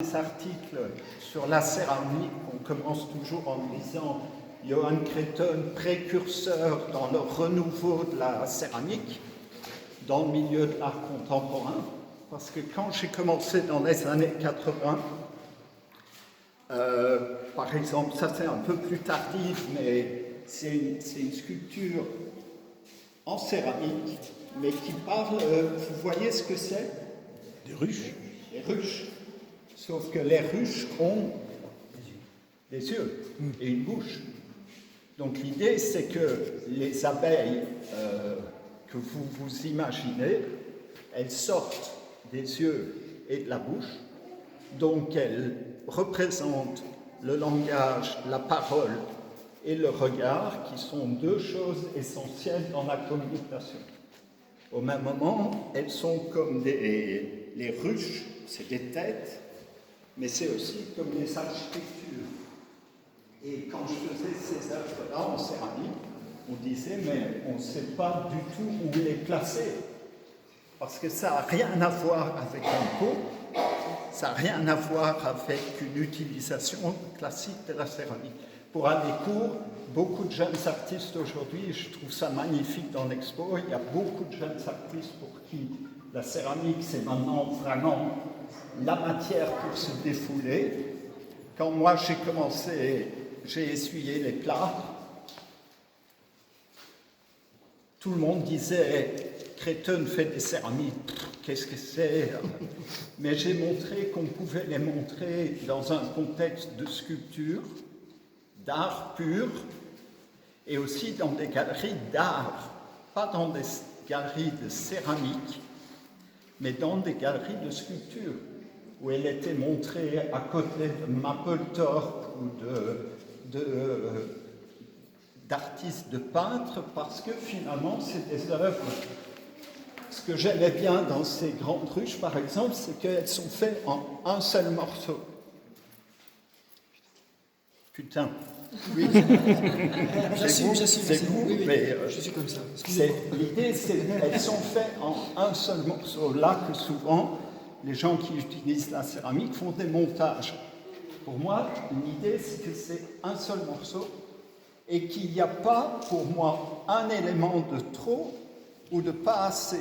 Les articles sur la céramique, on commence toujours en disant Johann Creighton, précurseur dans le renouveau de la céramique dans le milieu de l'art contemporain, parce que quand j'ai commencé dans les années 80, par exemple, ça c'est un peu plus tardif, mais c'est une sculpture en céramique, mais qui parle, vous voyez ce que c'est? Des ruches. Des ruches. Sauf que les ruches ont des yeux et une bouche. Donc l'idée, c'est que les abeilles que vous vous imaginez, elles sortent des yeux et de la bouche, donc elles représentent le langage, la parole et le regard, qui sont deux choses essentielles dans la communication. Au même moment, elles sont comme les ruches, c'est des têtes, mais c'est aussi comme des architectures. Et quand je faisais ces œuvres-là en céramique, on disait, mais on ne sait pas du tout où les placer. Parce que ça n'a rien à voir avec un pot, ça n'a rien à voir avec une utilisation classique de la céramique. Pour aller court, beaucoup de jeunes artistes aujourd'hui, je trouve ça magnifique dans l'expo, il y a beaucoup de jeunes artistes pour qui la céramique, c'est maintenant vraiment la matière pour se défouler. Quand moi j'ai commencé, j'ai essuyé les plats, tout le monde disait Creighton fait des céramiques, qu'est-ce que c'est? Mais j'ai montré qu'on pouvait les montrer dans un contexte de sculpture, d'art pur, et aussi dans des galeries d'art, pas dans des galeries de céramique, mais dans des galeries de sculpture, où elle était montrée à côté de Mapplethorpe ou d'artistes, de peintres, parce que finalement, c'est des œuvres. Ce que j'aimais bien dans ces grandes ruches, par exemple, c'est qu'elles sont faites en un seul morceau. Putain. Oui. J'assume. Oui, mais je suis comme ça. l'idée, c'est qu'elles sont faites en un seul morceau. Là que souvent, les gens qui utilisent la céramique font des montages. Pour moi, l'idée, c'est que c'est un seul morceau et qu'il n'y a pas, pour moi, un élément de trop ou de pas assez.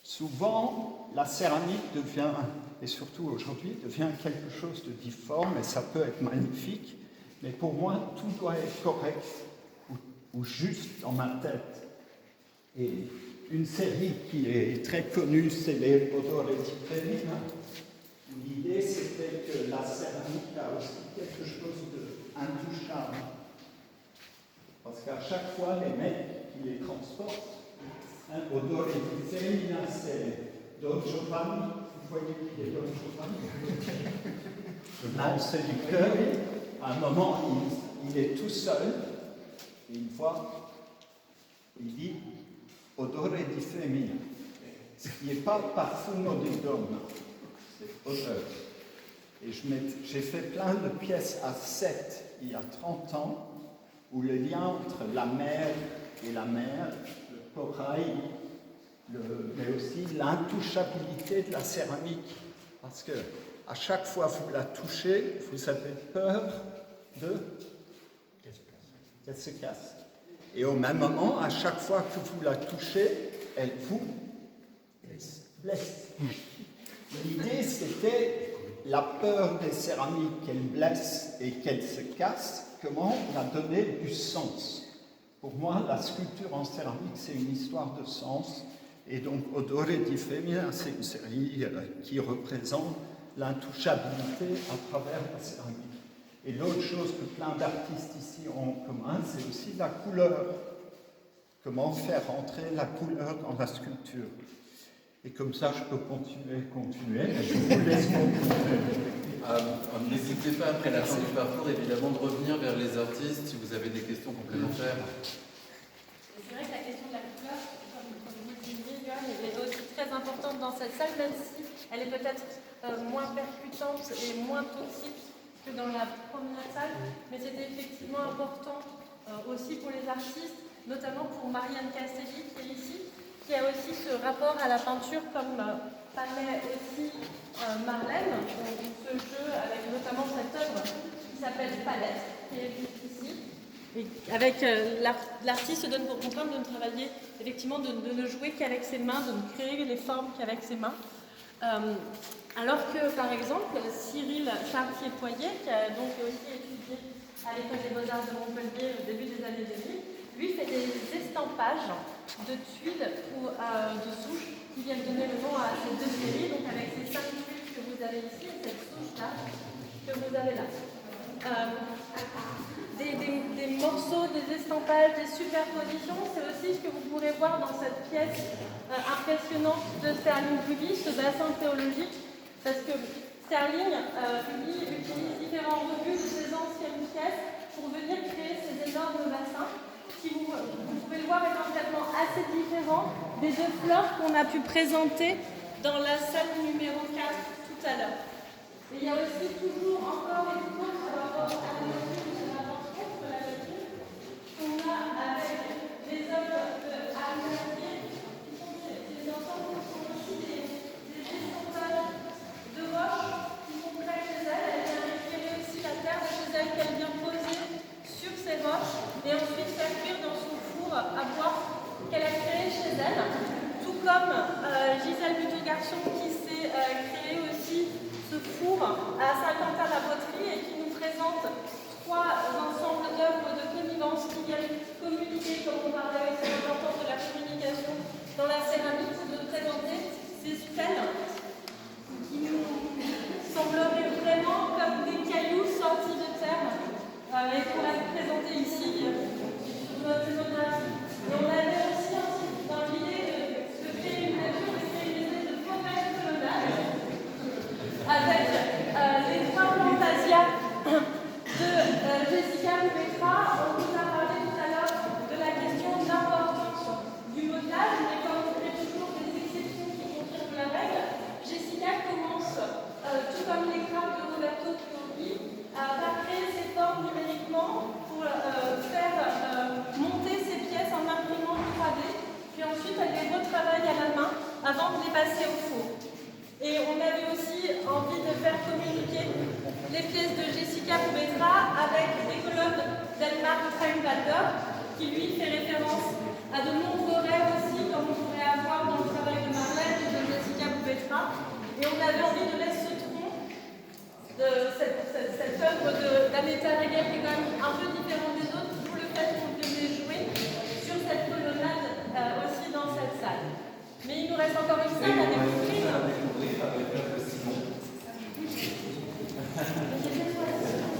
Souvent, la céramique devient, et surtout aujourd'hui, devient quelque chose de difforme, et ça peut être magnifique, mais pour moi, tout doit être correct ou juste dans ma tête. Et une série qui est très connue, c'est les Odore di Femina. L'idée, c'était que la céramique a aussi quelque chose d'intouchable. Parce qu'à chaque fois, les mecs qui les transportent, Odore di Femina, c'est Don Giovanni. Vous voyez qui est Don Giovanni? Le grand séducteur. À un moment, il est tout seul, et une fois, il dit Odore di Femina, ce qui n'est pas parfumo di donna, c'est odeur. Et j'ai fait plein de pièces à 7 il y a 30 ans, où le lien entre la mer et la mer, le corail, mais aussi l'intouchabilité de la céramique. Parce que à chaque fois que vous la touchez, vous avez peur qu'elle se casse. Et au même moment, à chaque fois que vous la touchez, elle vous blesse. L'idée, c'était la peur des céramiques qu'elle blesse et qu'elle se casse, comment la donner du sens. Pour moi, la sculpture en céramique, c'est une histoire de sens. Et donc, Odore di Femina, c'est une série qui représente l'intouchabilité à travers la céramique. Et l'autre chose que plein d'artistes ici ont en commun, c'est aussi la couleur. Comment faire entrer la couleur dans la sculpture. Et comme ça, je peux continuer, mais je vous laisse continuer. N'hésitez pas, après la fin du parcours, évidemment, de revenir vers les artistes si vous avez des questions complémentaires. C'est vrai que la question de la couleur, comme vous le disiez, Johann, est aussi très importante dans cette salle, même si elle est peut-être moins percutante et moins toxique que dans la première salle, mais c'était effectivement important aussi pour les artistes, notamment pour Marianne Castelli qui est ici, qui a aussi ce rapport à la peinture, comme parlait aussi Marlène, ce jeu avec notamment cette œuvre qui s'appelle Palette, qui est ici. Et avec l'artiste se donne pour contrainte de ne travailler, effectivement, de ne jouer qu'avec ses mains, de ne créer les formes qu'avec ses mains. Alors que, par exemple, Cyril Chartier-Poyer, qui a donc aussi étudié à l'École des Beaux-Arts de Montpellier au début des années 2000, lui fait des estampages de tuiles ou de souches qui viennent donner le nom à ces deux séries, donc avec ces 5 tuiles que vous avez ici et cette souche-là que vous avez là. Des morceaux, des estampages, des superpositions, c'est aussi ce que vous pourrez voir dans cette pièce impressionnante de Sterling Ruby, ce bassin théologique, parce que Sterling Ruby utilise différents revues de ces anciennes pièces pour venir créer ces énormes bassins qui, vous pouvez le voir, est complètement assez différent des deux fleurs qu'on a pu présenter dans la salle numéro 4 tout à l'heure. Et il y a aussi toujours encore une chose par rapport à la nature de la rencontre, la nature, qu'on a avec les œuvres de Arnaud, qui sont des ensembles qui sont aussi des estampages de roches qui sont près de chez elle. Elle vient récupérer aussi la terre de chez elle qu'elle vient poser sur ces roches et ensuite faire cuire dans son four à bois qu'elle a créé chez elle. Tout comme Gisèle Buteau-Garçon qui s'est créé aussi ce four à Saint-Quentin-la-Poterie et qui nous présente 3 ensembles d'œuvres de connivence qui viennent communiquer, comme on parlait aussi de l'importance de la communication dans la céramique, de présenter ces stèles qui nous sembleraient vraiment comme des cailloux sortis de terre et qu'on a présenté ici sur notre scénographie. Et on avait aussi dans l'idée de créer une nature, de créer une idée de promesse coloniale avec les 3 fantasias de Jessica Boubetra. On vous a parlé tout à l'heure de la question de l'importance du modelage, mais comme on fait toujours des exceptions qui confirment la règle, Jessica commence, tout comme les crabes de Roberto Chiodi, à créer ses formes numériquement pour faire monter ses pièces en imprimante 3D, puis ensuite elle les retravaille à la main avant de les passer au four. Et on avait aussi envie de faire communiquer les pièces de Jessica Boubetra avec des colonnes d'Elmar Freinwalder, qui lui fait référence à de nombreux rêves aussi, comme on pourrait avoir dans le travail de Marlène et de Jessica Boubetra. Et on avait envie de laisser ce tronc de cette œuvre d'Aneta Regel qui est quand même un peu différente des autres, pour le fait qu'on devait jouer sur cette colonnade aussi dans cette salle. Mais il nous reste encore une salle à découvrir.